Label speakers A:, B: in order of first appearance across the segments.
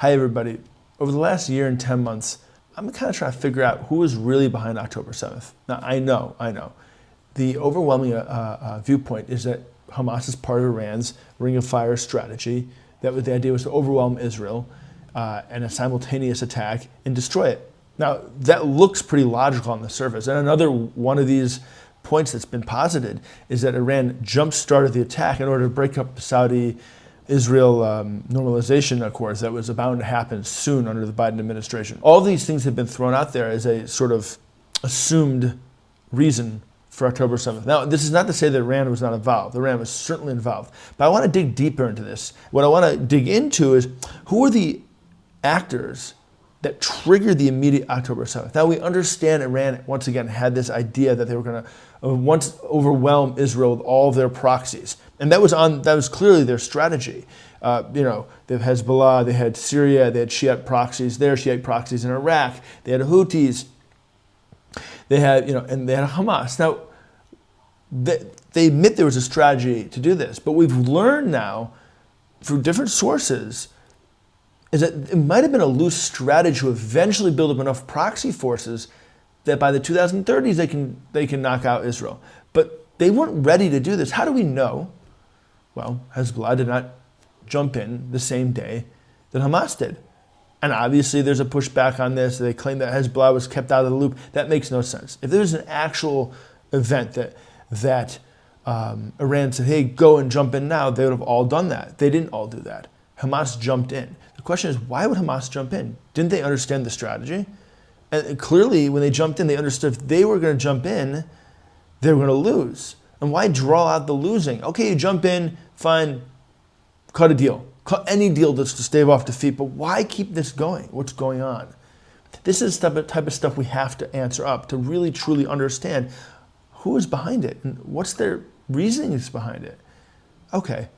A: Hi, everybody. Over the last year and 10 months, I'm kind of trying to figure out who is really behind October 7th. Now, I know. The overwhelming viewpoint is that Hamas is part of Iran's Ring of Fire strategy. The idea was to overwhelm Israel and a simultaneous attack and destroy it. Now, that looks pretty logical on the surface. And another one of these points that's been posited is that Iran jump-started the attack in order to break up the Saudi-Israel normalization accords that was bound to happen soon under the Biden administration. All these things have been thrown out there as a sort of assumed reason for October 7th. Now, this is not to say that Iran was not involved. Iran was certainly involved. But I want to dig deeper into this. What I want to dig into is who are the actors that triggered the immediate October 7th. Now, we understand Iran, once again, had this idea that they were going to once overwhelm Israel with all of their proxies. And that was clearly their strategy. They have Hezbollah, they had Syria, they had Shiite proxies there, Shiite proxies in Iraq, they had Houthis, they had, and they had Hamas. Now, they admit there was a strategy to do this, but we've learned now through different sources is that it might have been a loose strategy to eventually build up enough proxy forces that by the 2030s they can knock out Israel. But they weren't ready to do this. How do we know? Well, Hezbollah did not jump in the same day that Hamas did. And obviously there's a pushback on this. They claim that Hezbollah was kept out of the loop. That makes no sense. If there was an actual event that Iran said, hey, go and jump in now, they would have all done that. They didn't all do that. Hamas jumped in. The question is, why would Hamas jump in? Didn't they understand the strategy? And clearly, when they jumped in, they understood if they were going to jump in, they were going to lose. And why draw out the losing? Okay, you jump in, fine, cut a deal. Cut any deal just to stave off defeat, but why keep this going? What's going on? This is the type of stuff we have to answer up to really, truly understand who is behind it and what's their reasonings behind it. Okay,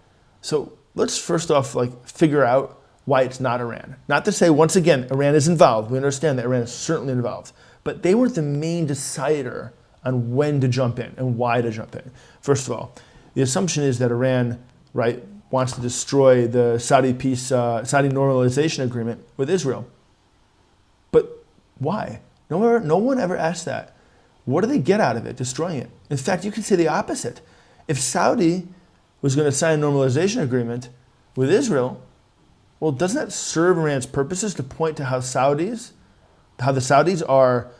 A: so let's first off figure out why it's not Iran. Not to say, once again, Iran is involved. We understand that Iran is certainly involved. But they weren't the main decider on when to jump in and why to jump in. First of all, the assumption is that Iran, wants to destroy the Saudi normalization agreement with Israel. But why? No one ever asked that. What do they get out of it, destroying it? In fact, you could say the opposite. If Saudi was going to sign a normalization agreement with Israel, well, doesn't that serve Iran's purposes to point to how the Saudis are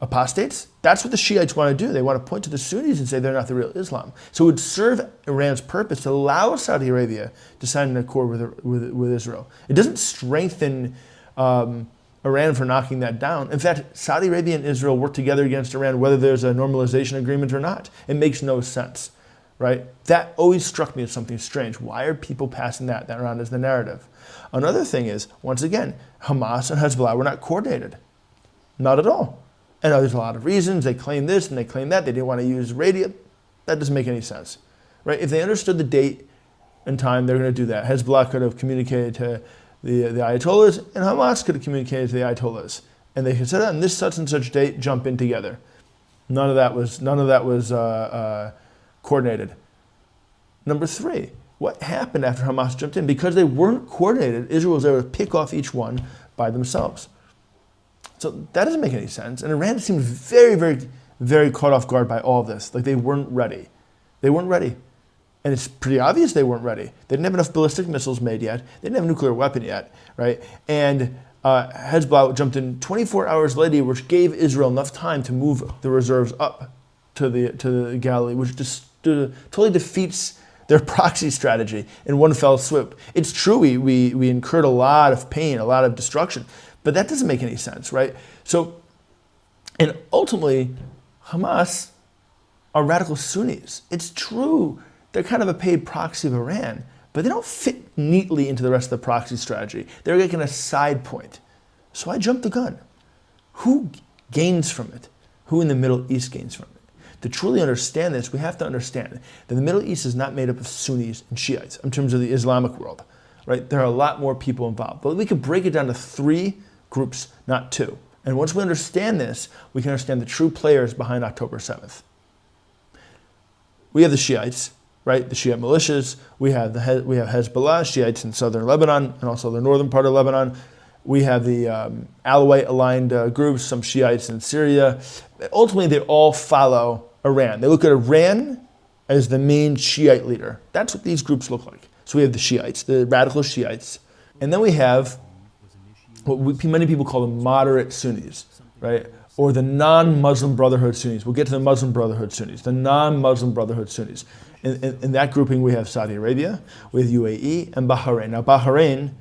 A: apostates? That's what the Shiites want to do. They want to point to the Sunnis and say they're not the real Islam. So it would serve Iran's purpose to allow Saudi Arabia to sign an accord with Israel. It doesn't strengthen Iran for knocking that down. In fact, Saudi Arabia and Israel work together against Iran whether there's a normalization agreement or not. It makes no sense. That always struck me as something strange. Why are people passing that around as the narrative? Another thing is, once again, Hamas and Hezbollah were not coordinated. Not at all. And there's a lot of reasons. They claim this and they claim that. They didn't want to use radio. That doesn't make any sense. If they understood the date and time, they're going to do that. Hezbollah could have communicated to the Ayatollahs, and Hamas could have communicated to the Ayatollahs. And they could say, on this such and such date, jump in together. None of that was coordinated. Number 3, what happened after Hamas jumped in? Because they weren't coordinated, Israel was able to pick off each one by themselves. So that doesn't make any sense. And Iran seemed very, very, very caught off guard by all this. They weren't ready. They weren't ready. And it's pretty obvious they weren't ready. They didn't have enough ballistic missiles made yet. They didn't have a nuclear weapon yet, And Hezbollah jumped in 24 hours later, which gave Israel enough time to move the reserves up to the Galilee, which just totally defeats their proxy strategy in one fell swoop. It's true we incurred a lot of pain, a lot of destruction, but that doesn't make any sense, So, and ultimately, Hamas are radical Sunnis. It's true they're kind of a paid proxy of Iran, but they don't fit neatly into the rest of the proxy strategy. They're like in a side point. So I jumped the gun. Who gains from it? Who in the Middle East gains from it? To truly understand this, we have to understand that the Middle East is not made up of Sunnis and Shiites in terms of the Islamic world, There are a lot more people involved. But we could break it down to 3 groups, not 2. And once we understand this, we can understand the true players behind October 7th. We have the Shiites, right? The Shiite militias. We have Hezbollah, Shiites in southern Lebanon and also the northern part of Lebanon. We have the Alawite-aligned groups, some Shiites in Syria. Ultimately, they all follow Iran. They look at Iran as the main Shiite leader. That's what these groups look like. So we have the Shiites, the radical Shiites. And then we have what many people call the moderate Sunnis, right? Or the non-Muslim Brotherhood Sunnis. We'll get to the Muslim Brotherhood Sunnis, the non-Muslim Brotherhood Sunnis. In that grouping, we have Saudi Arabia, we have UAE, and Bahrain. Now, Bahrain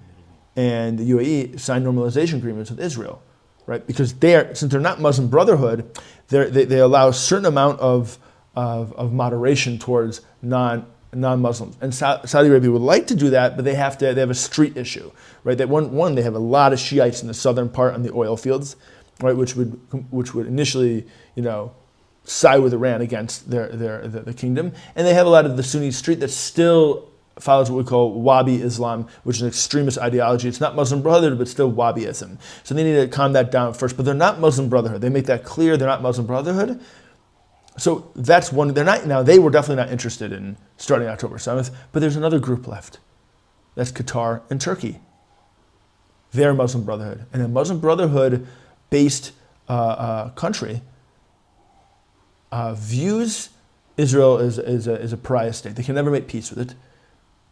A: and the UAE signed normalization agreements with Israel, right? Because since they're not Muslim Brotherhood, they allow a certain amount of moderation towards non-Muslims. And Saudi Arabia would like to do that, but they have a street issue, right? That they have a lot of Shiites in the southern part on the oil fields, right? Which would initially, side with Iran against the kingdom. And they have a lot of the Sunni street that still follows what we call Wahhabi Islam, which is an extremist ideology. It's not Muslim Brotherhood, but still Wahhabism. So they need to calm that down first. But they're not Muslim Brotherhood. They make that clear. They're not Muslim Brotherhood. So that's one. They're not now. They were definitely not interested in starting October 7th. But there's another group left. That's Qatar and Turkey. They're Muslim Brotherhood, and a Muslim Brotherhood-based country views Israel as a pariah state. They can never make peace with it.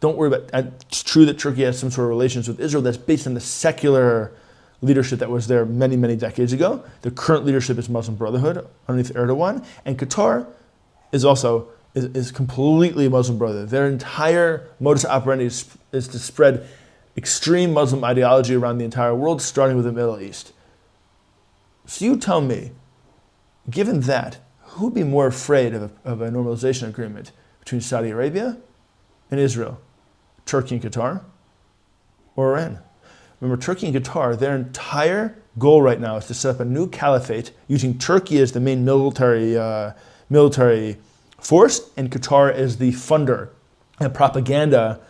A: Don't worry about it. It's true that Turkey has some sort of relations with Israel that's based on the secular leadership that was there many, many decades ago. The current leadership is Muslim Brotherhood underneath Erdogan. And Qatar is completely Muslim Brotherhood. Their entire modus operandi is to spread extreme Muslim ideology around the entire world, starting with the Middle East. So you tell me, given that, who would be more afraid of a normalization agreement between Saudi Arabia and Israel? Turkey and Qatar, or Iran? Remember, Turkey and Qatar, their entire goal right now is to set up a new caliphate using Turkey as the main military force and Qatar as the funder and propaganda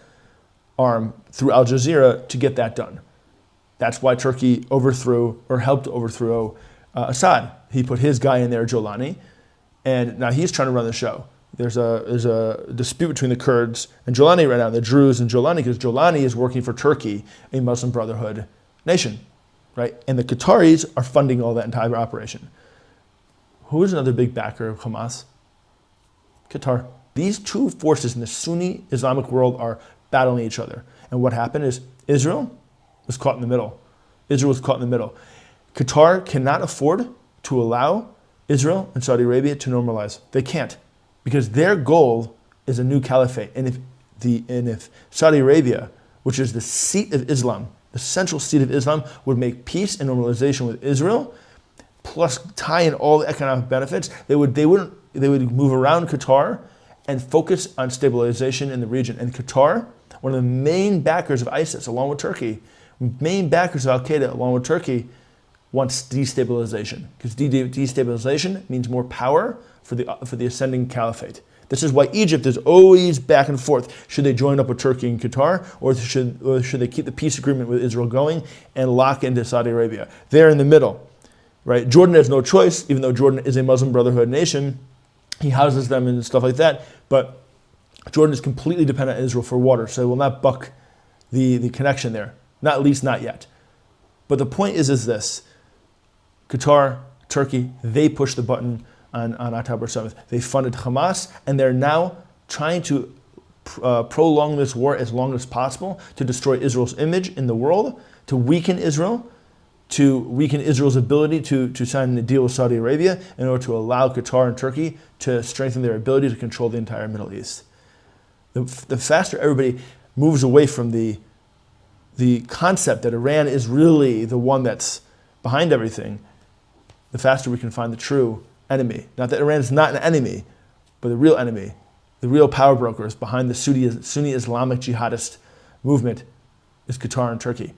A: arm through Al Jazeera to get that done. That's why Turkey overthrew or helped overthrow Assad. He put his guy in there, Jolani, and now he's trying to run the show. There's a dispute between the Kurds and Jolani right now, the Druze and Jolani, because Jolani is working for Turkey, a Muslim Brotherhood nation, right? And the Qataris are funding all that entire operation. Who is another big backer of Hamas? Qatar. These two forces in the Sunni Islamic world are battling each other. And what happened is Israel was caught in the middle. Qatar cannot afford to allow Israel and Saudi Arabia to normalize. They can't, because their goal is a new caliphate. And if Saudi Arabia, which is the seat of Islam, the central seat of Islam, would make peace and normalization with Israel, plus tie in all the economic benefits, they would move around Qatar and focus on stabilization in the region. And Qatar, one of the main backers of ISIS, along with Turkey, main backers of Al-Qaeda, along with Turkey, wants destabilization, because destabilization means more power for the ascending caliphate. This is why Egypt is always back and forth. Should they join up with Turkey and Qatar, or should they keep the peace agreement with Israel going and lock into Saudi Arabia? They're in the middle, right? Jordan has no choice, even though Jordan is a Muslim Brotherhood nation. He houses them and stuff like that, but Jordan is completely dependent on Israel for water, so it will not buck the connection there, at least not yet. But the point is this: Qatar, Turkey, they pushed the button on October 7th. They funded Hamas, and they're now trying to prolong this war as long as possible to destroy Israel's image in the world, to weaken Israel, to weaken Israel's ability to sign a deal with Saudi Arabia in order to allow Qatar and Turkey to strengthen their ability to control the entire Middle East. The faster everybody moves away from the concept that Iran is really the one that's behind everything, the faster we can find the true enemy. Not that Iran is not an enemy, but the real enemy, the real power brokers behind the Sunni Islamic jihadist movement is Qatar and Turkey.